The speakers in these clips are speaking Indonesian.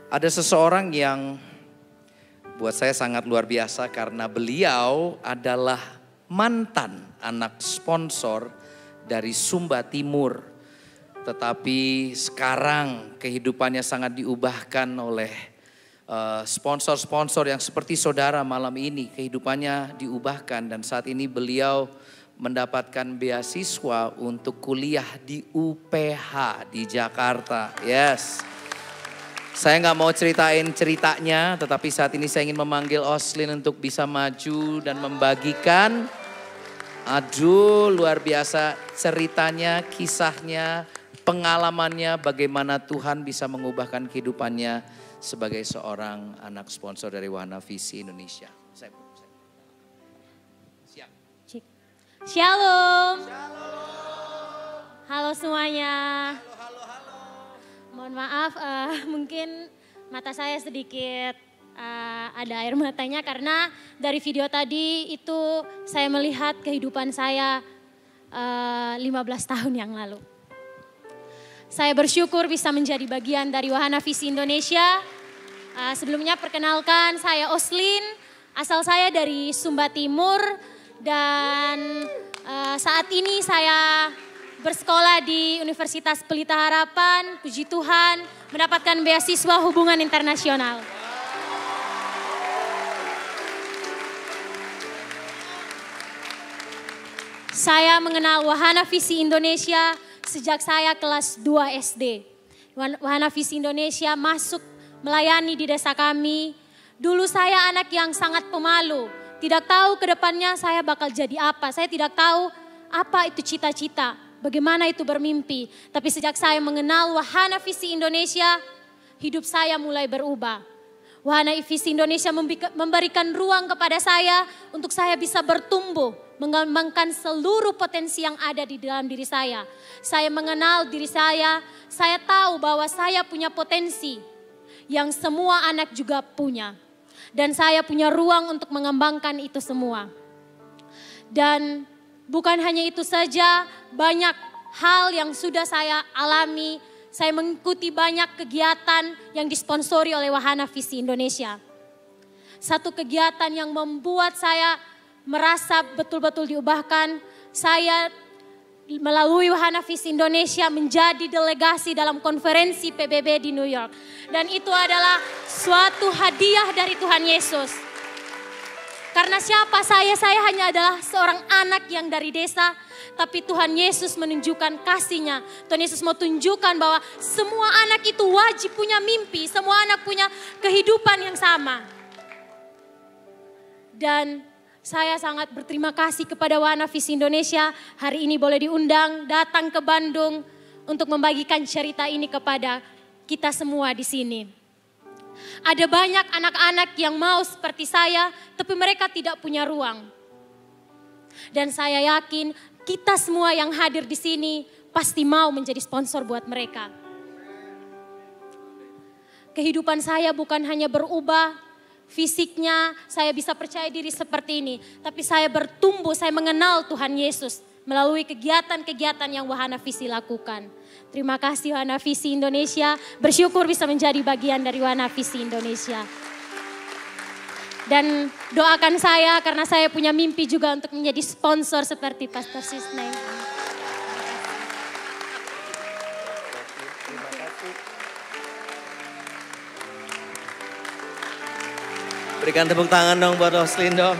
Ada seseorang yang buat saya sangat luar biasa karena beliau adalah mantan anak sponsor dari Sumba Timur. Tetapi sekarang kehidupannya sangat diubahkan oleh sponsor-sponsor yang seperti saudara malam ini. Kehidupannya diubahkan dan saat ini beliau mendapatkan beasiswa untuk kuliah di UPH di Jakarta. Yes. Saya nggak mau ceritain ceritanya, tetapi saat ini saya ingin memanggil Oslin untuk bisa maju dan membagikan. Aduh, luar biasa ceritanya, kisahnya, pengalamannya, bagaimana Tuhan bisa mengubahkan kehidupannya sebagai seorang anak sponsor dari Wahana Visi Indonesia. Siap. Shalom. Halo semuanya. Mohon maaf, mungkin mata saya sedikit ada air matanya karena dari video tadi itu saya melihat kehidupan saya 15 tahun yang lalu. Saya bersyukur bisa menjadi bagian dari Wahana Visi Indonesia. Sebelumnya perkenalkan, saya Oslin, asal saya dari Sumba Timur dan saat ini saya bersekolah di Universitas Pelita Harapan, puji Tuhan, mendapatkan beasiswa hubungan internasional. Saya mengenal Wahana Visi Indonesia sejak saya kelas 2 SD. Wahana Visi Indonesia masuk melayani di desa kami. Dulu saya anak yang sangat pemalu, tidak tahu ke depannya saya bakal jadi apa. Saya tidak tahu apa itu cita-cita. Bagaimana itu bermimpi. Tapi sejak saya mengenal Wahana Visi Indonesia, hidup saya mulai berubah. Wahana Visi Indonesia memberikan ruang kepada saya untuk saya bisa bertumbuh, mengembangkan seluruh potensi yang ada di dalam diri saya. Saya mengenal diri saya tahu bahwa saya punya potensi yang semua anak juga punya. Dan saya punya ruang untuk mengembangkan itu semua. Dan bukan hanya itu saja, banyak hal yang sudah saya alami. Saya mengikuti banyak kegiatan yang disponsori oleh Wahana Visi Indonesia. Satu kegiatan yang membuat saya merasa betul-betul diubahkan. Saya melalui Wahana Visi Indonesia menjadi delegasi dalam konferensi PBB di New York. Dan itu adalah suatu hadiah dari Tuhan Yesus. Karena siapa saya hanya adalah seorang anak yang dari desa. Tapi Tuhan Yesus menunjukkan kasih-Nya. Tuhan Yesus mau tunjukkan bahwa semua anak itu wajib punya mimpi. Semua anak punya kehidupan yang sama. Dan saya sangat berterima kasih kepada Wahana Visi Indonesia. Hari ini boleh diundang datang ke Bandung untuk membagikan cerita ini kepada kita semua di sini. Ada banyak anak-anak yang mau seperti saya, tapi mereka tidak punya ruang. Dan saya yakin kita semua yang hadir di sini pasti mau menjadi sponsor buat mereka. Kehidupan saya bukan hanya berubah, fisiknya saya bisa percaya diri seperti ini. Tapi saya bertumbuh, saya mengenal Tuhan Yesus melalui kegiatan-kegiatan yang Wahana Visi lakukan. Terima kasih Wahana Visi Indonesia, bersyukur bisa menjadi bagian dari Wahana Visi Indonesia. Dan doakan saya karena saya punya mimpi juga untuk menjadi sponsor seperti Pastor Sisney. Berikan tepuk tangan dong buat Oslin dong.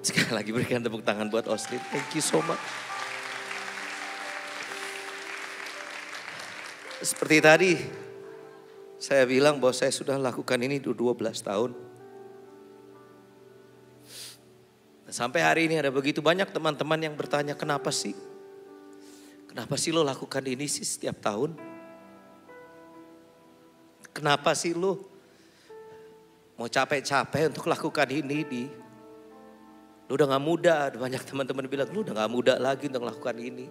Sekali lagi berikan tepuk tangan buat Oslin. Thank you so much. Seperti tadi saya bilang bahwa saya sudah lakukan ini 12 tahun. Sampai hari ini ada begitu banyak teman-teman yang bertanya, kenapa sih? Kenapa sih lo lakukan ini sih setiap tahun? Kenapa sih lo mau capek-capek untuk lakukan ini? Lu udah gak muda, banyak teman-teman bilang lu udah gak muda lagi untuk melakukan ini.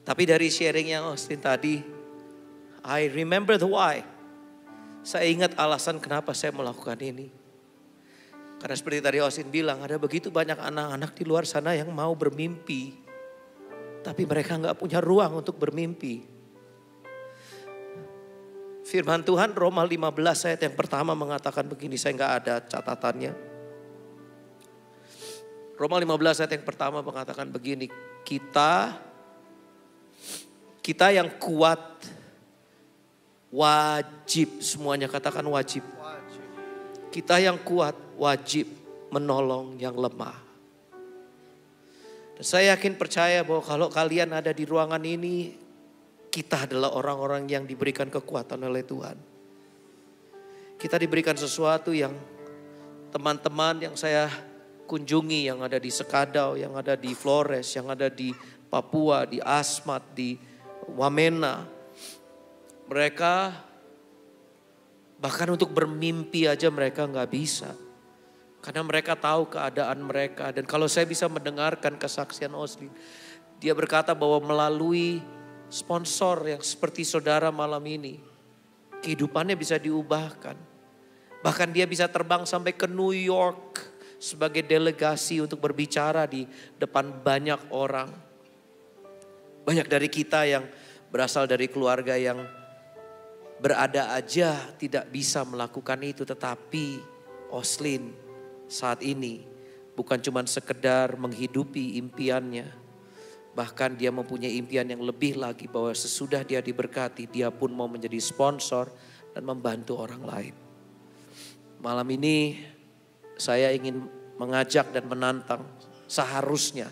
Tapi dari sharing yang Austin tadi, I remember the why. Saya ingat alasan kenapa saya melakukan ini. Karena seperti tadi Osin bilang, ada begitu banyak anak-anak di luar sana yang mau bermimpi. Tapi mereka gak punya ruang untuk bermimpi. Firman Tuhan Roma 15 ayat yang pertama mengatakan begini, saya gak ada catatannya. Roma 15 ayat yang pertama mengatakan begini, kita yang kuat wajib, semuanya katakan wajib. Kita yang kuat wajib menolong yang lemah. Dan saya yakin percaya bahwa kalau kalian ada di ruangan ini, kita adalah orang-orang yang diberikan kekuatan oleh Tuhan. Kita diberikan sesuatu yang teman-teman yang saya kunjungi, yang ada di Sekadau, yang ada di Flores, yang ada di Papua, di Asmat, di Wamena. Mereka bahkan untuk bermimpi aja mereka gak bisa. Karena mereka tahu keadaan mereka. Dan kalau saya bisa mendengarkan kesaksian Oslin, dia berkata bahwa melalui sponsor yang seperti saudara malam ini, kehidupannya bisa diubahkan. Bahkan dia bisa terbang sampai ke New York sebagai delegasi untuk berbicara di depan banyak orang. Banyak dari kita yang berasal dari keluarga yang berada aja tidak bisa melakukan itu. Tetapi Oslin saat ini bukan cuma sekedar menghidupi impiannya. Bahkan dia mempunyai impian yang lebih lagi, bahwa sesudah dia diberkati, dia pun mau menjadi sponsor dan membantu orang lain. Malam ini saya ingin mengajak dan menantang, seharusnya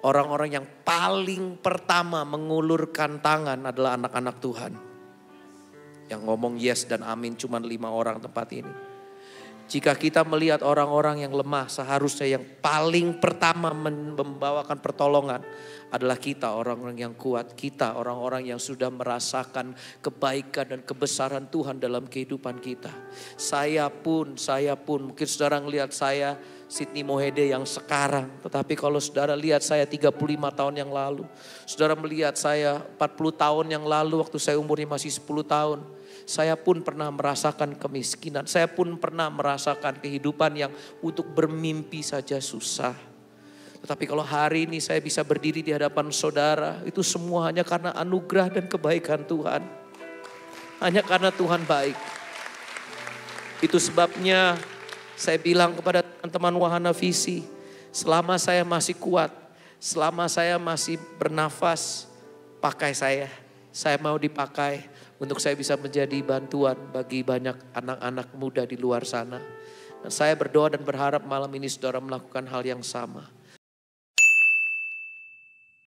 orang-orang yang paling pertama mengulurkan tangan adalah anak-anak Tuhan. Yang ngomong yes dan amin cuma 5 orang tempat ini. Jika kita melihat orang-orang yang lemah, seharusnya yang paling pertama membawakan pertolongan adalah kita, orang-orang yang kuat. Kita, orang-orang yang sudah merasakan kebaikan dan kebesaran Tuhan dalam kehidupan kita. Saya pun, mungkin saudara ngelihat saya Sydney Mohede yang sekarang. Tetapi kalau saudara lihat saya 35 tahun yang lalu. Saudara melihat saya 40 tahun yang lalu waktu saya umurnya masih 10 tahun. Saya pun pernah merasakan kemiskinan. Saya pun pernah merasakan kehidupan yang untuk bermimpi saja susah. Tetapi kalau hari ini saya bisa berdiri di hadapan saudara, itu semua hanya karena anugerah dan kebaikan Tuhan. Hanya karena Tuhan baik. Itu sebabnya saya bilang kepada teman-teman Wahana Visi, selama saya masih kuat, selama saya masih bernafas, pakai saya. Saya mau dipakai untuk saya bisa menjadi bantuan bagi banyak anak-anak muda di luar sana. Dan saya berdoa dan berharap malam ini saudara melakukan hal yang sama.